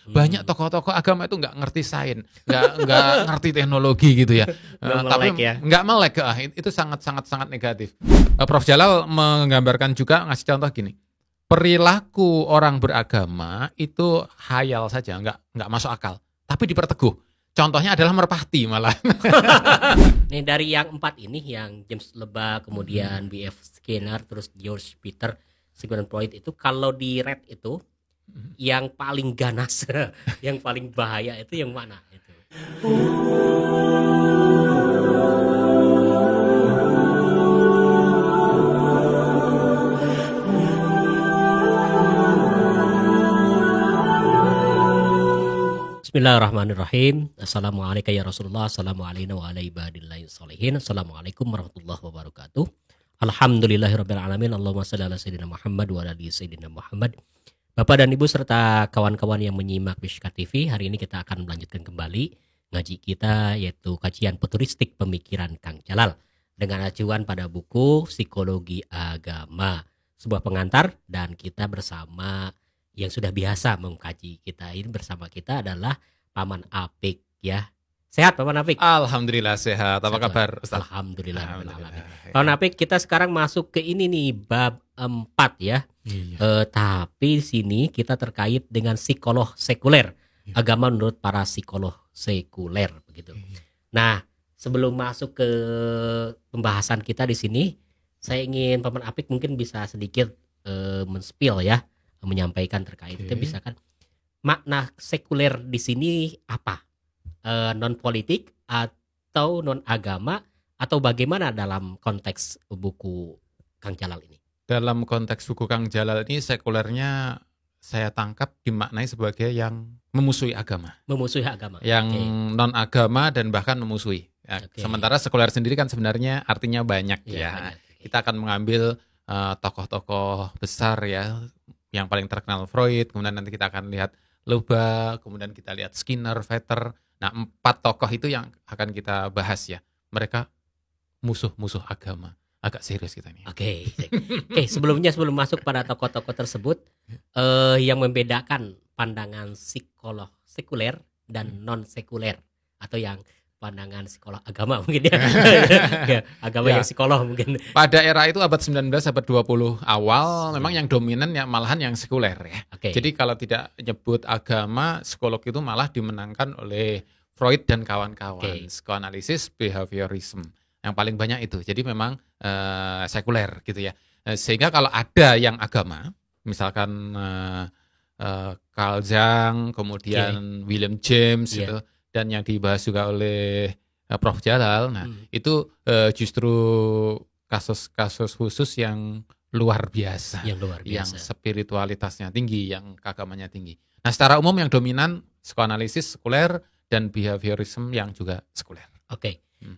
Banyak tokoh-tokoh agama itu nggak ngerti sains, nggak ngerti teknologi gitu ya. Tapi nggak melek, itu sangat negatif. Prof Jalal menggambarkan juga, ngasih contoh gini. Perilaku orang beragama itu hayal saja, nggak masuk akal, tapi diperteguh. Contohnya adalah merpati malah. Nih dari yang 4 ini, yang James Lebah, kemudian B.F. Skinner, terus George Peter, Sigmund Freud, itu kalau di rate itu yang paling ganas, yang paling bahaya itu yang mana itu? Bismillahirrahmanirrahim. Assalamualaikum ya Rasulullah. Assalamualaikum warahmatullahi wabarakatuh. Alhamdulillahirabbil alamin. Allahumma shalli ala sayyidina Muhammad wa ala ali sayyidina Muhammad. Bapak dan Ibu serta kawan-kawan yang menyimak Mishkat TV, hari ini kita akan melanjutkan kembali ngaji kita, yaitu kajian futuristik pemikiran Kang Jalal dengan acuan pada buku Psikologi Agama, sebuah pengantar, dan kita bersama yang sudah biasa mengkaji kita ini. Bersama kita adalah Paman Apik ya. Sehat Paman Apik? Alhamdulillah sehat. Apa kabar Ustaz? Alhamdulillah. Paman Apik, kita sekarang masuk ke ini nih, bab 4 ya. Tapi di sini kita terkait dengan psikolog sekuler. Agama menurut para psikolog sekuler begitu. Nah, sebelum masuk ke pembahasan kita di sini, saya ingin Paman Apik mungkin bisa sedikit men-spill ya, menyampaikan terkait itu, bisa kan makna sekuler di sini apa? Non politik atau non agama, atau bagaimana dalam konteks buku Kang Jalal ini? Dalam konteks buku Kang Jalal ini, sekulernya saya tangkap dimaknai sebagai yang memusuhi agama. Memusuhi agama. Yang non agama dan bahkan memusuhi. Ya, sementara sekuler sendiri kan sebenarnya artinya banyak ya. Banyak. Kita akan mengambil tokoh-tokoh besar ya. Yang paling terkenal Freud, kemudian nanti kita akan lihat Lebah, kemudian kita lihat Skinner, Vetter. Nah, 4 tokoh itu yang akan kita bahas ya. Mereka musuh-musuh agama. Agak serius kita ini. Oke, sebelum masuk pada tokoh-tokoh tersebut, yang membedakan pandangan psikolog sekuler dan non sekuler, atau yang pandangan psikolog agama mungkin ya. Agama yang psikolog mungkin. Pada era itu abad 19, abad 20 awal memang yang dominan ya malahan yang sekuler ya. Jadi kalau tidak nyebut agama, psikolog itu malah dimenangkan oleh Freud dan kawan-kawan. Psikoanalisis, behaviorism. Yang paling banyak itu. Jadi memang sekuler gitu ya. Sehingga kalau ada yang agama, misalkan Carl Jung, kemudian William James gitu, dan yang dibahas juga oleh Prof Jalal, nah itu justru kasus-kasus khusus yang luar biasa, yang spiritualitasnya tinggi, yang keagamannya tinggi. Nah, secara umum yang dominan psikoanalisis sekuler dan behaviorism yang juga sekuler.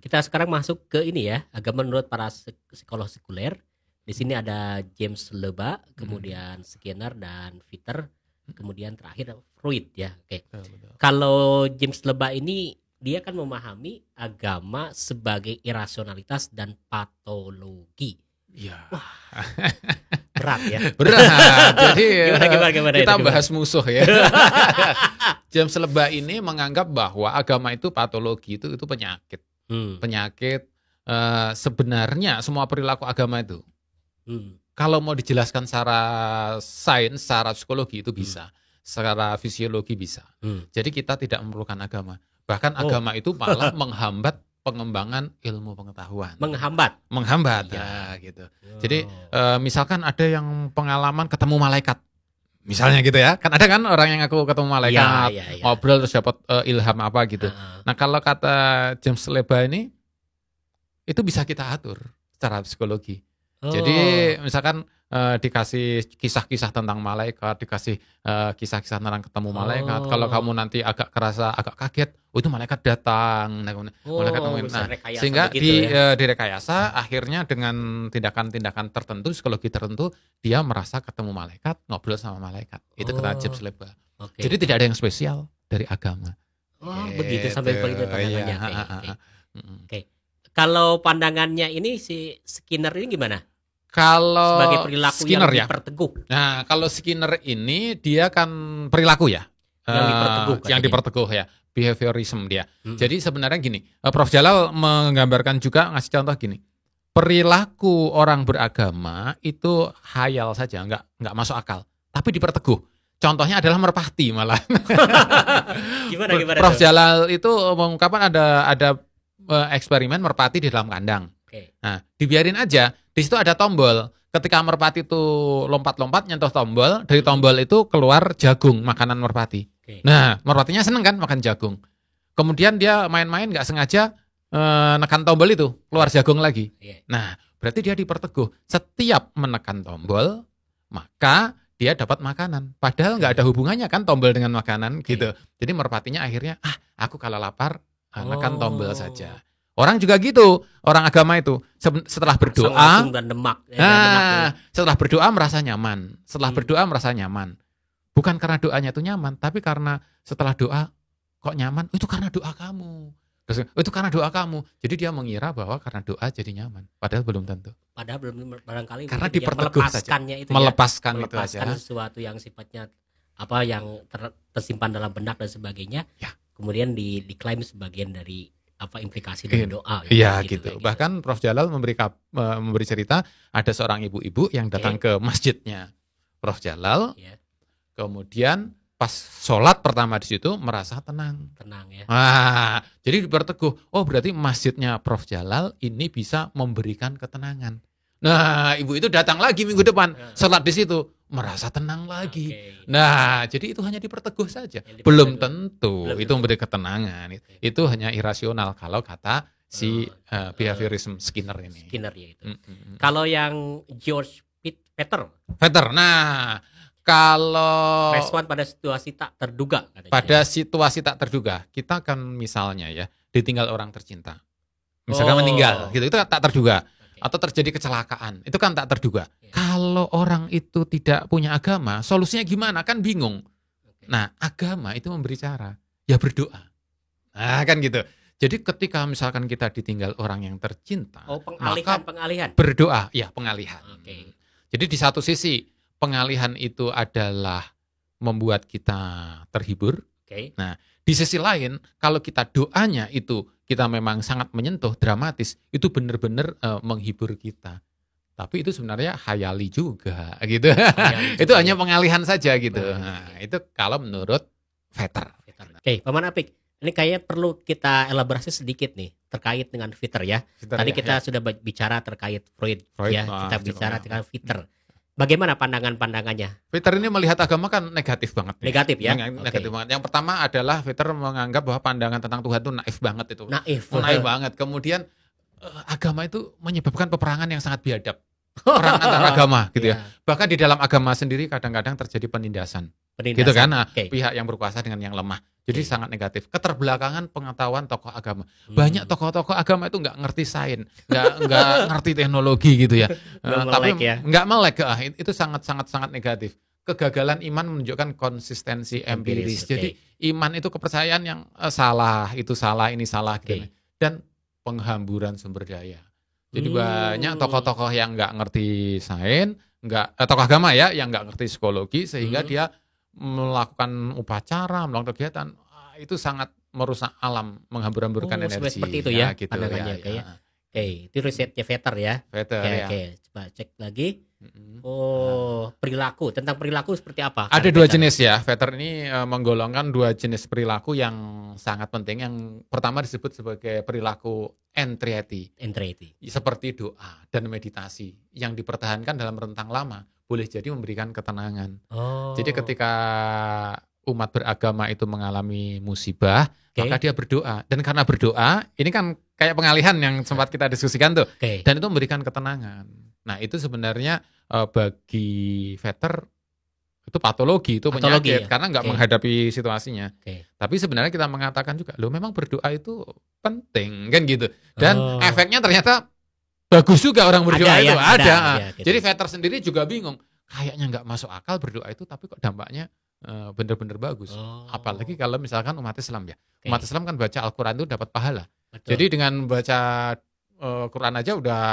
Kita sekarang masuk ke ini ya, agama menurut para psikolog sekuler. Di sini ada James Lebah, kemudian Skinner dan Vetter, kemudian terakhir Freud ya. Kalau James Lebah ini, dia kan memahami agama sebagai irasionalitas dan patologi. Wah, berat ya. Berat. Jadi gimana kita bahas musuh ya. James Lebah ini menganggap bahwa agama itu patologi, itu penyakit. Penyakit. Sebenarnya semua perilaku agama itu, kalau mau dijelaskan secara sains, secara psikologi itu bisa, secara fisiologi bisa. Jadi kita tidak memerlukan agama. Bahkan agama itu malah menghambat pengembangan ilmu pengetahuan. Menghambat ya gitu. Jadi misalkan ada yang pengalaman ketemu malaikat. Misalnya gitu ya. Kan ada kan orang yang aku ketemu malaikat, ngobrol terus dapat ilham apa gitu. Nah, kalau kata James Lebah ini, itu bisa kita atur secara psikologi. Jadi misalkan dikasih kisah-kisah tentang malaikat, dikasih kisah-kisah tentang ketemu malaikat. Kalau kamu nanti agak kaget, itu malaikat datang. Malaikat sehingga direkayasa, akhirnya dengan tindakan-tindakan tertentu, psikologi tertentu, dia merasa ketemu malaikat, ngobrol sama malaikat. Itu kata James Lebah. Jadi tidak ada yang spesial dari agama. Begitu sampai begitu pandangannya. Kalau pandangannya ini si Skinner ini gimana? Kalau sebagai perilaku Skinner yang ya, diperteguh. Nah, kalau Skinner ini dia kan perilaku ya. Yang diperteguh ya, behaviorism dia. Jadi sebenarnya gini, Prof. Jalal menggambarkan juga, ngasih contoh gini. Perilaku orang beragama itu hayal saja, nggak masuk akal, tapi diperteguh. Contohnya adalah merpati malah. Gimana Prof. Jalal itu mengungkapkan ada eksperimen merpati di dalam kandang. Nah, dibiarin aja, di situ ada tombol. Ketika merpati itu lompat-lompat nyentuh tombol, dari tombol itu keluar jagung, makanan merpati. Nah, merpatinya seneng kan makan jagung. Kemudian dia main-main nggak sengaja nekan tombol itu, keluar jagung lagi. Nah, berarti dia diperteguh. Setiap menekan tombol, maka dia dapat makanan. Padahal nggak ada hubungannya kan tombol dengan makanan gitu. Jadi merpatinya akhirnya, aku kalau lapar nekan tombol saja. Orang juga gitu, orang agama itu setelah berdoa, setelah berdoa merasa nyaman. Setelah berdoa merasa nyaman. Bukan karena doanya itu nyaman, tapi karena setelah doa kok nyaman, itu karena doa kamu. Itu karena doa kamu. Jadi dia mengira bahwa karena doa jadi nyaman. Padahal belum tentu. Padahal belum barangkali karena diperteguh saja. Melepaskan aja. Sesuatu yang sifatnya yang tersimpan dalam benak dan sebagainya. Ya. Kemudian diklaim sebagian dari implikasi dari doa. Iya gitu. Bahkan Prof. Jalal memberi cerita ada seorang ibu-ibu yang datang ke masjidnya Prof. Jalal. Kemudian pas sholat pertama di situ merasa tenang ya. Jadi diperteguh. Oh berarti masjidnya Prof. Jalal ini bisa memberikan ketenangan. Nah ibu itu datang lagi minggu depan sholat di situ merasa tenang lagi. Nah jadi itu hanya diperteguh saja. Belum tentu itu memberi ketenangan. Itu hanya irasional kalau kata si behaviorism Skinner ini. Skinner ya itu. Kalau yang George Peter. Nah. Kalau respon pada situasi tak terduga katanya. Pada situasi tak terduga, kita kan misalnya ya ditinggal orang tercinta. Misalkan meninggal gitu, itu tak terduga. Atau terjadi kecelakaan, itu kan tak terduga. Kalau orang itu tidak punya agama, solusinya gimana? Kan bingung. Nah, agama itu memberi cara, ya berdoa. Nah, kan gitu. Jadi ketika misalkan kita ditinggal orang yang tercinta, pengalihan. Berdoa, ya pengalihan. Jadi di satu sisi pengalihan itu adalah membuat kita terhibur. Nah, di sisi lain, kalau kita doanya itu kita memang sangat menyentuh, dramatis, itu benar-benar menghibur kita. Tapi itu sebenarnya hayali juga, gitu. Itu hanya pengalihan saja, gitu. Nah, itu kalau menurut Vetter. Paman Apik, ini kayaknya perlu kita elaborasi sedikit nih terkait dengan Vetter ya. Tadi kita sudah bicara terkait Freud ya. Kita bicara tentang Vetter. Bagaimana pandangannya? Vetter ini melihat agama kan negatif banget. Negatif ya? Negatif banget. Yang pertama adalah Vetter menganggap bahwa pandangan tentang Tuhan itu naif banget itu. Naif banget. Kemudian agama itu menyebabkan peperangan yang sangat biadab. Perang antar agama gitu ya. Bahkan di dalam agama sendiri kadang-kadang terjadi penindasan. Gitu kan? Pihak yang berkuasa dengan yang lemah. Jadi sangat negatif. Keterbelakangan pengetahuan tokoh agama. Banyak tokoh-tokoh agama itu nggak ngerti sains, nggak ngerti teknologi gitu ya. Tapi nggak melek. Itu sangat negatif. Kegagalan iman menunjukkan konsistensi empiris. Jadi iman itu kepercayaan yang salah, itu salah, ini salah gitu. Dan penghamburan sumber daya. Jadi banyak tokoh-tokoh yang nggak ngerti sains, tokoh agama ya, yang nggak ngerti psikologi sehingga dia melakukan upacara, melakukan kegiatan, itu sangat merusak alam, menghambur-hamburkan energi. Seperti itu ya, gitu pandangannya. Itu risetnya Vetter ya. Coba cek lagi. Perilaku, tentang perilaku seperti apa? Ada dua jenis ya. Vetter ini menggolongkan dua jenis perilaku yang sangat penting. Yang pertama disebut sebagai perilaku entreaty. Seperti doa dan meditasi yang dipertahankan dalam rentang lama. Boleh jadi memberikan ketenangan. Jadi ketika umat beragama itu mengalami musibah, maka dia berdoa. Dan karena berdoa, ini kan kayak pengalihan yang sempat kita diskusikan tuh. Dan itu memberikan ketenangan. Nah itu sebenarnya bagi Vetter itu patologi, itu penyakit. Karena nggak menghadapi situasinya. Tapi sebenarnya kita mengatakan juga, loh memang berdoa itu penting. Kan gitu. Dan efeknya ternyata bagus juga orang berdoa itu ada. Gitu. Jadi Vetter sendiri juga bingung. Kayaknya nggak masuk akal berdoa itu, tapi kok dampaknya benar-benar bagus. Apalagi kalau misalkan umat Islam ya. Umat Islam kan baca Al-Quran itu dapat pahala. Betul. Jadi dengan baca Quran aja udah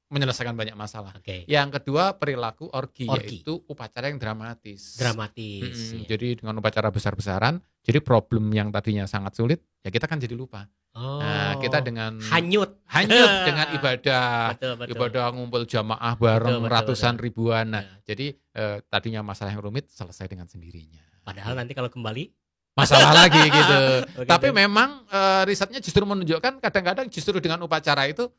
menyelesaikan banyak masalah. Okay. Yang kedua perilaku orgi, yaitu upacara yang dramatis. Ya. Jadi dengan upacara besar-besaran, jadi problem yang tadinya sangat sulit, ya kita kan jadi lupa. Nah, kita dengan hanyut dengan ibadah, ibadah ngumpul jamaah bareng ratusan ribuan. Nah, jadi tadinya masalah yang rumit selesai dengan sendirinya. Padahal nanti kalau kembali masalah lagi gitu. Tapi memang risetnya justru menunjukkan kadang-kadang justru dengan upacara itu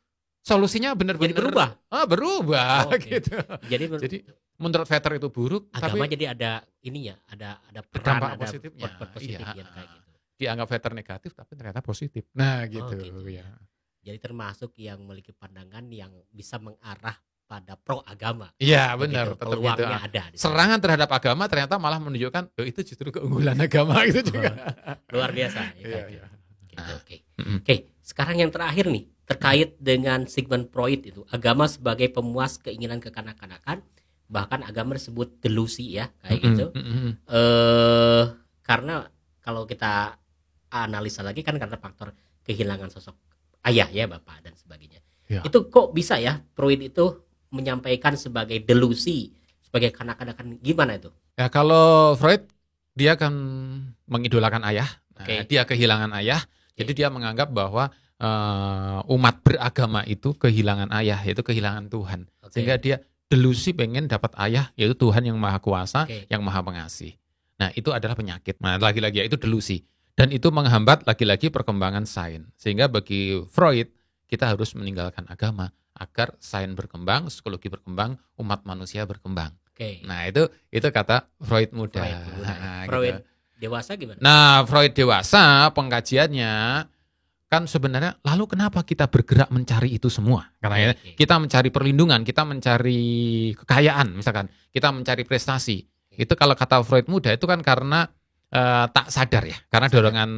solusinya benar-benar berubah gitu. Jadi menurut Vetter itu buruk, agama tapi jadi ada ininya, ada peran, dampak positifnya. Kayak gitu. Dianggap Vetter negatif tapi ternyata positif. Nah, gitu. Ya. Jadi termasuk yang memiliki pandangan yang bisa mengarah pada pro agama. Iya, benar. Gitu. Peluangnya ada. Serangan terhadap agama ternyata malah menunjukkan itu justru keunggulan agama itu juga. Luar biasa. Oke, sekarang yang terakhir nih terkait dengan Sigmund Freud itu, agama sebagai pemuas keinginan kekanak-kanakan, bahkan agama disebut delusi ya, kayak gitu. Karena kalau kita analisa lagi kan karena faktor kehilangan sosok ayah ya, bapak dan sebagainya. Ya. Itu kok bisa ya Freud itu menyampaikan sebagai delusi, sebagai kanak-kanakan, gimana itu? Ya kalau Freud dia kan mengidolakan ayah, dia kehilangan ayah, jadi dia menganggap bahwa umat beragama itu kehilangan ayah, yaitu kehilangan Tuhan. Sehingga dia delusi pengen dapat ayah, yaitu Tuhan yang maha kuasa, yang maha pengasih. Nah itu adalah penyakit. Nah lagi-lagi itu delusi. Dan itu menghambat lagi-lagi perkembangan sains. Sehingga bagi Freud, kita harus meninggalkan agama agar sains berkembang, psikologi berkembang, umat manusia berkembang. Nah itu kata Freud muda. Freud dewasa gimana? Nah Freud dewasa pengkajiannya kan sebenarnya lalu kenapa kita bergerak mencari itu semua? Karena kita mencari perlindungan, kita mencari kekayaan misalkan, kita mencari prestasi. Itu kalau kata Freud muda itu kan karena tak sadar ya, karena dorongan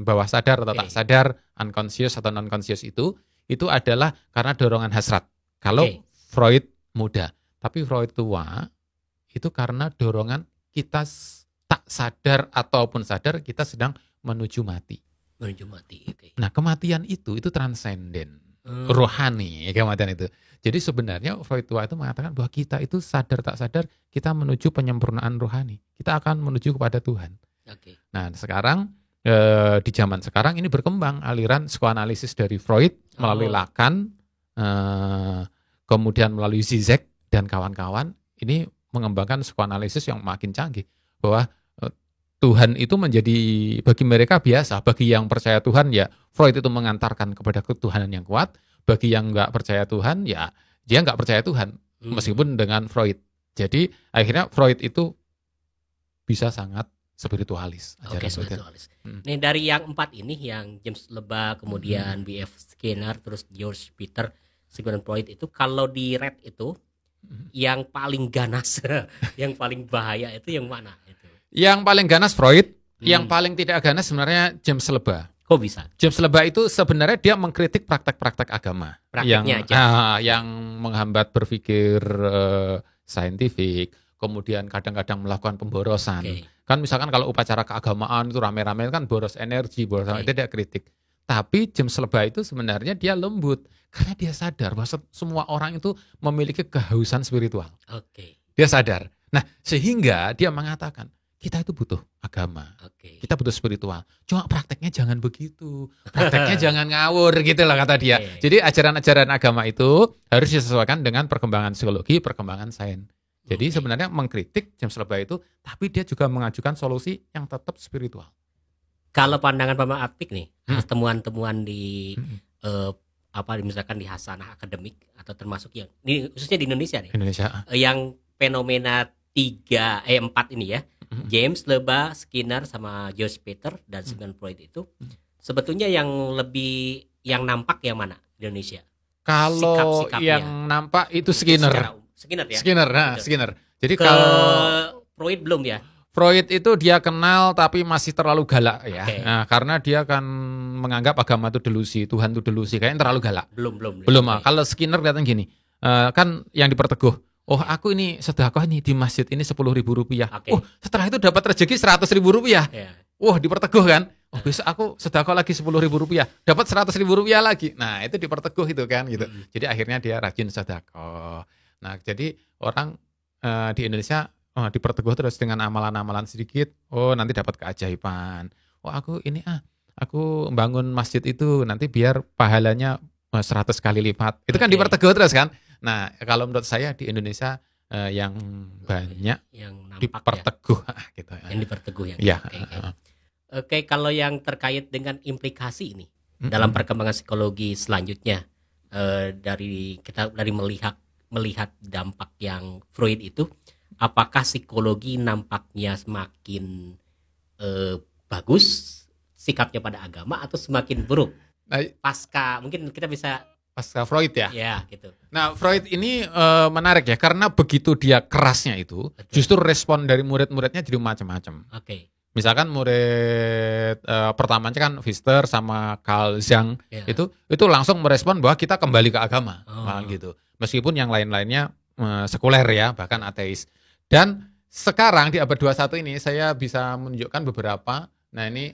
bawah sadar atau tak sadar, unconscious atau non-conscious itu adalah karena dorongan hasrat. Kalau Freud muda, tapi Freud tua itu karena dorongan kita tak sadar ataupun sadar kita sedang menuju mati. Nah kematian itu transenden, rohani kematian itu. Jadi sebenarnya Freud tua itu mengatakan bahwa kita itu sadar tak sadar kita menuju penyempurnaan rohani. Kita akan menuju kepada Tuhan. Nah sekarang di zaman sekarang ini berkembang aliran psikoanalisis dari Freud melalui Lacan, kemudian melalui Zizek dan kawan-kawan. Ini mengembangkan psikoanalisis yang makin canggih bahwa Tuhan itu menjadi bagi mereka biasa. Bagi yang percaya Tuhan ya Freud itu mengantarkan kepada ketuhanan yang kuat. Bagi yang nggak percaya Tuhan ya dia nggak percaya Tuhan meskipun dengan Freud. Jadi akhirnya Freud itu bisa sangat spiritualis. Spiritualis. Nih dari yang 4 ini yang James Lebah, kemudian B.F. Skinner, terus George Peter, Sigmund Freud itu kalau di rate itu yang paling ganas, yang paling bahaya itu yang mana? Yang paling ganas Freud, yang paling tidak ganas sebenarnya James Lebah. Kok bisa? James Lebah itu sebenarnya dia mengkritik praktek-praktek agama yang menghambat berpikir saintifik, kemudian kadang-kadang melakukan pemborosan. Kan misalkan kalau upacara keagamaan itu rame-rame kan boros energi, itu dia kritik. Tapi James Lebah itu sebenarnya dia lembut karena dia sadar bahwa semua orang itu memiliki kehausan spiritual. Dia sadar. Nah, sehingga dia mengatakan kita itu butuh agama, kita butuh spiritual. Cuma prakteknya jangan begitu, prakteknya jangan ngawur gitu lah kata dia. Jadi ajaran-ajaran agama itu harus disesuaikan dengan perkembangan psikologi, perkembangan sains. Jadi sebenarnya mengkritik James Lebah itu, tapi dia juga mengajukan solusi yang tetap spiritual. Kalau pandangan Pak Apik nih, temuan-temuan di misalkan di hasanah akademik atau termasuk yang ini khususnya di Indonesia nih. Yang fenomena 4 ini ya. James, Lebah, Skinner sama George Peter dan Sigmund Freud itu sebetulnya yang nampak yang mana di Indonesia? Kalau yang nampak itu Skinner. Skinner. Jadi kalau Freud belum ya? Freud itu dia kenal tapi masih terlalu galak ya. Nah, karena dia kan menganggap agama itu delusi, Tuhan itu delusi, kayaknya terlalu galak. Belum. Kalau Skinner kelihatan gini, kan yang diperteguh. Oh aku ini sedekah nih di masjid ini 10.000 rupiah. Oh setelah itu dapat rezeki 100.000 rupiah. Wah diperteguh kan. Oh besok aku sedekah lagi 10.000 rupiah, dapat 100.000 rupiah lagi. Nah itu diperteguh itu kan gitu. Jadi akhirnya dia rajin sedekah. Nah jadi orang di Indonesia diperteguh terus dengan amalan-amalan sedikit. Oh nanti dapat keajaiban. Oh aku bangun masjid itu nanti biar pahalanya 100 kali lipat. Itu kan diperteguh terus kan. Nah kalau menurut saya di Indonesia yang banyak yang diperteguh gitu. Yang diperteguh yang. Ya. Oke, kalau yang terkait dengan implikasi ini dalam perkembangan psikologi selanjutnya dari melihat dampak yang Freud itu, apakah psikologi nampaknya semakin bagus sikapnya pada agama atau semakin buruk pasca, mungkin kita bisa pasca Freud ya? Ya, gitu. Nah, Freud ini menarik ya, karena begitu dia kerasnya itu, justru respon dari murid-muridnya jadi macam-macam. Oke. Misalkan murid pertamanya kan Pfister sama Carl Jung, itu langsung merespon bahwa kita kembali ke agama, gitu. Meskipun yang lain-lainnya sekuler ya, bahkan ateis. Dan sekarang di abad 21 ini saya bisa menunjukkan beberapa. Nah ini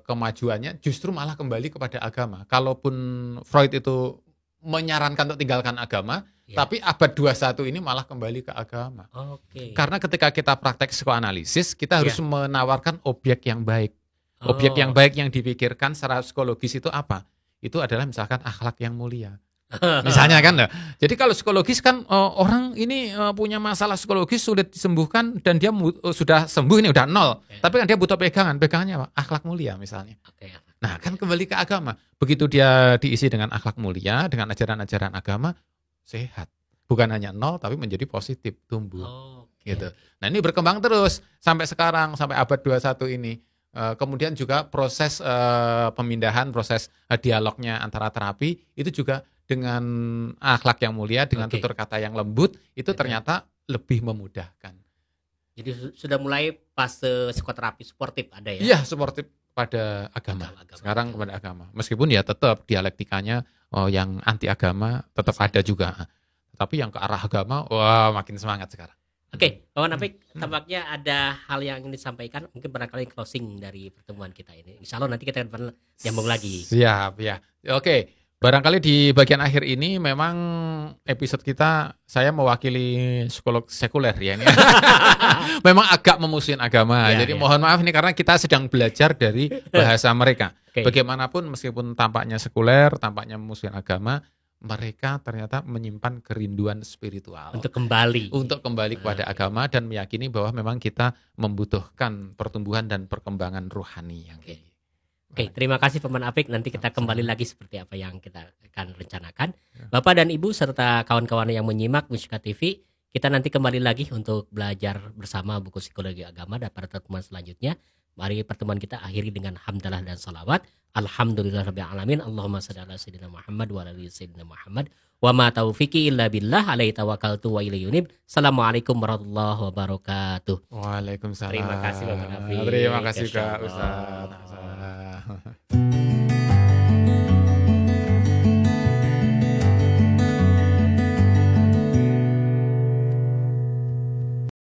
kemajuannya justru malah kembali kepada agama. Kalaupun Freud itu menyarankan untuk tinggalkan agama, tapi abad 21 ini malah kembali ke agama. Karena ketika kita praktek psikoanalisis, kita harus menawarkan objek yang baik. Objek yang baik yang dipikirkan secara psikologis itu apa? Itu adalah misalkan akhlak yang mulia. Misalnya kan, jadi kalau psikologis kan orang ini punya masalah psikologis sulit disembuhkan dan dia sudah sembuh ini udah nol, tapi kan dia butuh pegangannya apa? Akhlak mulia misalnya. Nah kan kembali ke agama, begitu dia diisi dengan akhlak mulia, dengan ajaran-ajaran agama, sehat, bukan hanya nol tapi menjadi positif, tumbuh, gitu. Nah ini berkembang terus sampai sekarang, sampai abad 21 ini. Kemudian juga proses pemindahan, proses dialognya antara terapi itu juga dengan akhlak yang mulia, dengan tutur kata yang lembut, itu ternyata lebih memudahkan. Jadi sudah mulai fase psikoterapi suportif ada ya? Iya, suportif pada agama. Sekarang kepada agama. Meskipun ya tetap dialektikanya yang anti agama tetap ada juga. Tapi yang ke arah agama, wah makin semangat sekarang. Oke, Kawan Apik, tampaknya ada hal yang ingin disampaikan, mungkin barangkali closing dari pertemuan kita ini. Insya Allah nanti kita akan nyambung lagi. Siap, ya. Oke, barangkali di bagian akhir ini memang episode kita, saya mewakili psikolog sekuler ya ini. Memang agak memusuhin agama, jadi mohon maaf ini karena kita sedang belajar dari bahasa mereka. Bagaimanapun meskipun tampaknya sekuler, tampaknya memusuhin agama, mereka ternyata menyimpan kerinduan spiritual untuk kembali kepada agama dan meyakini bahwa memang kita membutuhkan pertumbuhan dan perkembangan rohani yang Oke, terima kasih Paman Apik. Nanti kita kembali lagi seperti apa yang kita akan rencanakan. Bapak dan Ibu serta kawan-kawan yang menyimak Musyika TV, kita nanti kembali lagi untuk belajar bersama buku psikologi agama dan pada pertemuan selanjutnya. Mari pertemuan kita akhiri dengan hamdalah dan salawat. Alhamdulillahirabbil alamin. Allahumma shalli ala sayyidina Muhammad wa ala ali sayyidina Muhammad. Wa ma taufiqi illa billah, alaihi tawakkaltu wa ilaihi unib. Assalamualaikum warahmatullahi wabarakatuh. Waalaikumsalam. Terima kasih Bapak Nafi. Terima kasih Kak Ustaz.